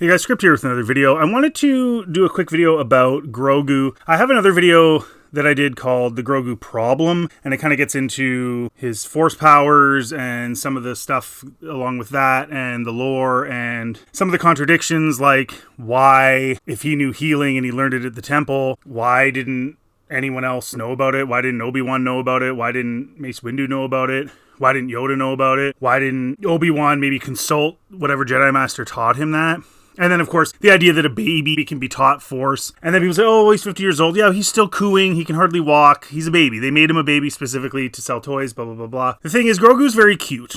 Hey guys, Script here with another video. I wanted to do a quick video about Grogu. I have another video that I did called The Grogu Problem, and it kind of gets into his force powers and some of the stuff along with that and the lore and some of the contradictions, like why, if he knew healing and he learned it at the temple, why didn't anyone else know about it? Why didn't Obi-Wan know about it? Why didn't Mace Windu know about it? Why didn't Yoda know about it? Why didn't Obi-Wan maybe consult whatever Jedi Master taught him that? And then, of course, the idea that a baby can be taught Force. And then people say, oh, he's 50 years old. Yeah, he's still cooing. He can hardly walk. He's a baby. They made him a baby specifically to sell toys, blah, blah, blah, blah. The thing is, Grogu's very cute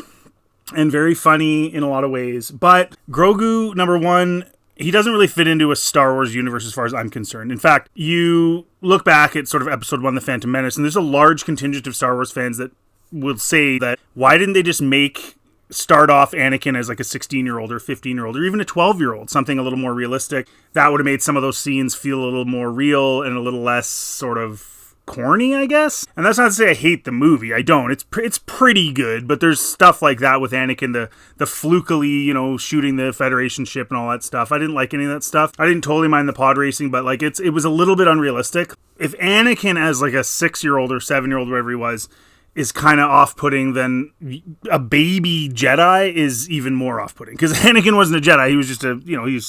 and very funny in a lot of ways. But Grogu, number one, he doesn't really fit into a Star Wars universe as far as I'm concerned. In fact, you look back at sort of Episode 1, The Phantom Menace, and there's a large contingent of Star Wars fans that will say that, why didn't they just start off Anakin as like a 16-year-old or 15-year-old or even a 12-year-old, something a little more realistic? That would have made some of those scenes feel a little more real and a little less sort of corny, I guess. And that's not to say I hate the movie. I don't. It's pretty good, but there's stuff like that with Anakin, the flukily, shooting the Federation ship and all that stuff. I didn't like any of that stuff. I didn't totally mind the pod racing, but like it was a little bit unrealistic. If Anakin as like a 6-year-old or 7-year-old, whatever he was, is kind of off-putting, then a baby Jedi is even more off-putting. Because Anakin wasn't a Jedi. He was just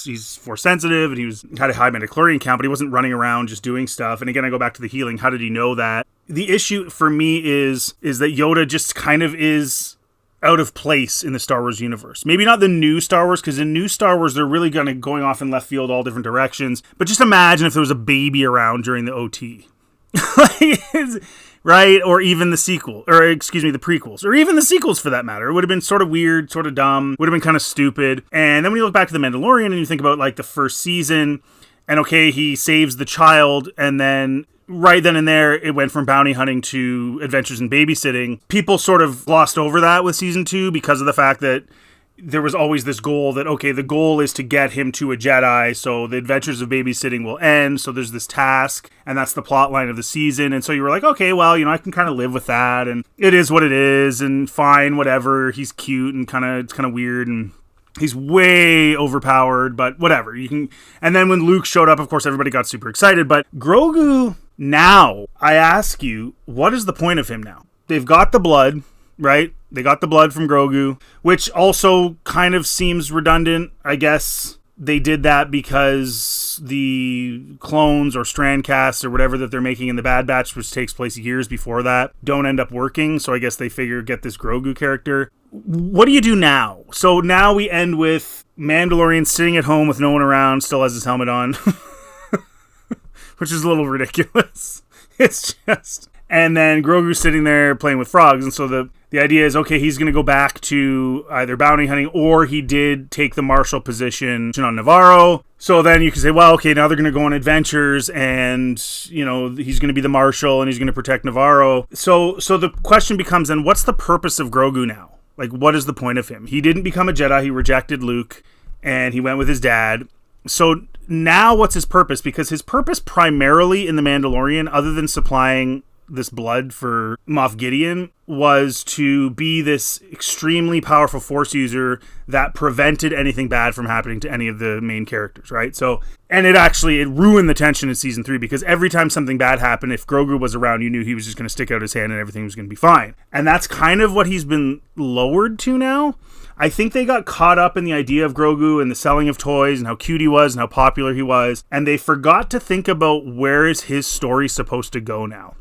he's Force-sensitive, and he had a high midichlorian count, but he wasn't running around just doing stuff. And again, I go back to the healing. How did he know that? The issue for me is that Yoda just kind of is out of place in the Star Wars universe. Maybe not the new Star Wars, because in new Star Wars, they're really going off in left field all different directions. But just imagine if there was a baby around during the OT. Right? Or even the the prequels, or even the sequels for that matter. It would have been sort of weird, sort of dumb, would have been kind of stupid. And then when you look back to The Mandalorian and you think about like the first season, and okay, he saves the child, and then right then and there, it went from bounty hunting to adventures in babysitting. People sort of glossed over that with season 2 because of the fact that there was always this goal that, okay, the goal is to get him to a Jedi, so the adventures of babysitting will end, so there's this task, and that's the plot line of the season, and so you were like, okay, well, I can kind of live with that, and it is what it is, and fine, whatever, he's cute, and it's kind of weird, and he's way overpowered, but whatever, and then when Luke showed up, of course, everybody got super excited, but Grogu, now, I ask you, what is the point of him now? They've got the blood, right? They got the blood from Grogu, which also kind of seems redundant. I guess they did that because the clones or strand casts or whatever that they're making in the Bad Batch, which takes place years before that, don't end up working. So I guess they figure get this Grogu character. What do you do now? So now we end with Mandalorian sitting at home with no one around, still has his helmet on, which is a little ridiculous. It's just... And then Grogu's sitting there playing with frogs. And so the idea is, okay, he's going to go back to either bounty hunting, or he did take the marshal position on Navarro. So then you can say, well, okay, now they're going to go on adventures, and, he's going to be the marshal and he's going to protect Navarro. So the question becomes then, what's the purpose of Grogu now? Like, what is the point of him? He didn't become a Jedi. He rejected Luke and he went with his dad. So now what's his purpose? Because his purpose primarily in The Mandalorian, other than supplying this blood for Moff Gideon, was to be this extremely powerful Force user that prevented anything bad from happening to any of the main characters, right? So, and it ruined the tension in season 3, because every time something bad happened, if Grogu was around, you knew he was just going to stick out his hand and everything was going to be fine. And that's kind of what he's been lowered to now. I think they got caught up in the idea of Grogu and the selling of toys and how cute he was and how popular he was, and they forgot to think about where is his story supposed to go now.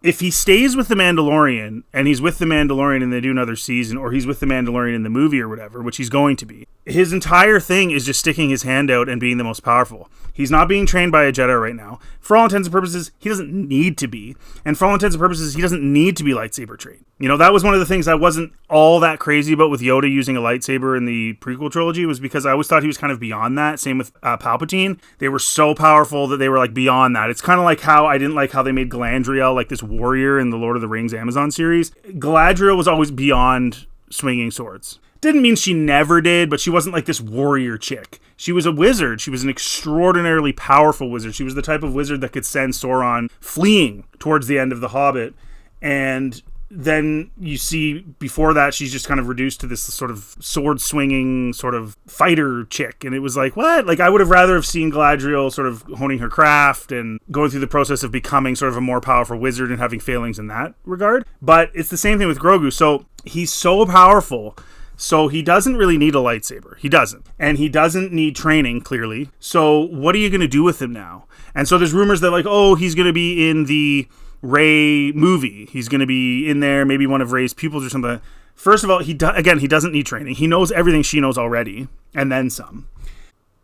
If he stays with The Mandalorian, and he's with The Mandalorian and they do another season, or he's with The Mandalorian in the movie or whatever, which he's going to be, his entire thing is just sticking his hand out and being the most powerful. He's not being trained by a Jedi right now. For all intents and purposes, he doesn't need to be. And for all intents and purposes, he doesn't need to be lightsaber trained. That was one of the things I wasn't all that crazy about with Yoda using a lightsaber in the prequel trilogy, was because I always thought he was kind of beyond that. Same with Palpatine. They were so powerful that they were like beyond that. It's kind of like how I didn't like how they made Galadriel like this warrior in the Lord of the Rings Amazon series. Galadriel was always beyond swinging swords. Didn't mean she never did, but she wasn't like this warrior chick. She was a wizard. She was an extraordinarily powerful wizard. She was the type of wizard that could send Sauron fleeing towards the end of The Hobbit. And then you see before that she's just kind of reduced to this sort of sword swinging sort of fighter chick, and it was like, what? Like, I would have rather have seen Galadriel sort of honing her craft and going through the process of becoming sort of a more powerful wizard and having failings in that regard. But it's the same thing with Grogu. So he's so powerful, so he doesn't really need a lightsaber. He doesn't. And he doesn't need training, clearly. So what are you going to do with him now? And so there's rumors that, like, oh, he's going to be in the Rey movie. He's going to be in there, maybe one of Rey's pupils or something. First of all, he doesn't need training. He knows everything she knows already, and then some.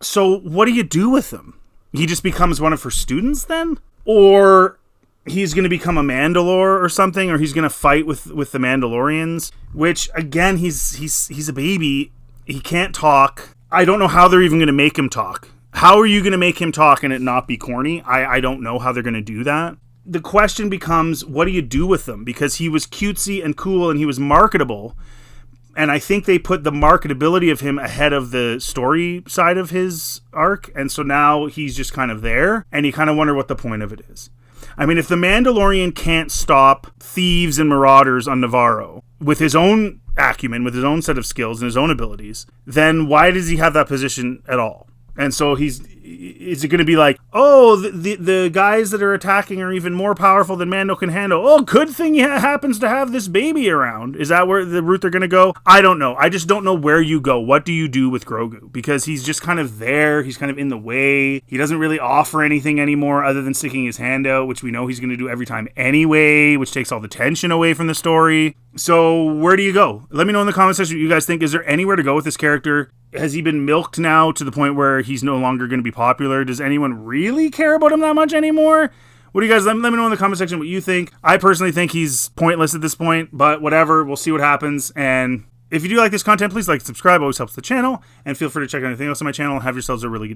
So what do you do with him? He just becomes one of her students then? Or he's going to become a Mandalore or something, or he's going to fight with the Mandalorians, which, again, he's a baby. He can't talk. I don't know how they're even going to make him talk. How are you going to make him talk and it not be corny? I don't know how they're going to do that. The question becomes, what do you do with him? Because he was cutesy and cool and he was marketable. And I think they put the marketability of him ahead of the story side of his arc. And so now he's just kind of there. And you kind of wonder what the point of it is. I mean, if the Mandalorian can't stop thieves and marauders on Navarro with his own acumen, with his own set of skills and his own abilities, then why does he have that position at all? And so is it going to be like, oh, the guys that are attacking are even more powerful than Mando can handle? Oh, good thing he happens to have this baby around. Is that where the route they're going to go? I don't know. I just don't know where you go. What do you do with Grogu? Because he's just kind of there. He's kind of in the way. He doesn't really offer anything anymore other than sticking his hand out, which we know he's going to do every time anyway, which takes all the tension away from the story. So where do you go? Let me know in the comment section what you guys think. Is there anywhere to go with this character? Has he been milked now to the point where he's no longer going to be popular? Does anyone really care about him that much anymore? What do you guys, let me know in the comment section what you think. I personally think he's pointless at this point, but whatever, we'll see what happens. And if you do like this content, please like and subscribe. It always helps the channel. And feel free to check out anything else on my channel and have yourselves a really good day.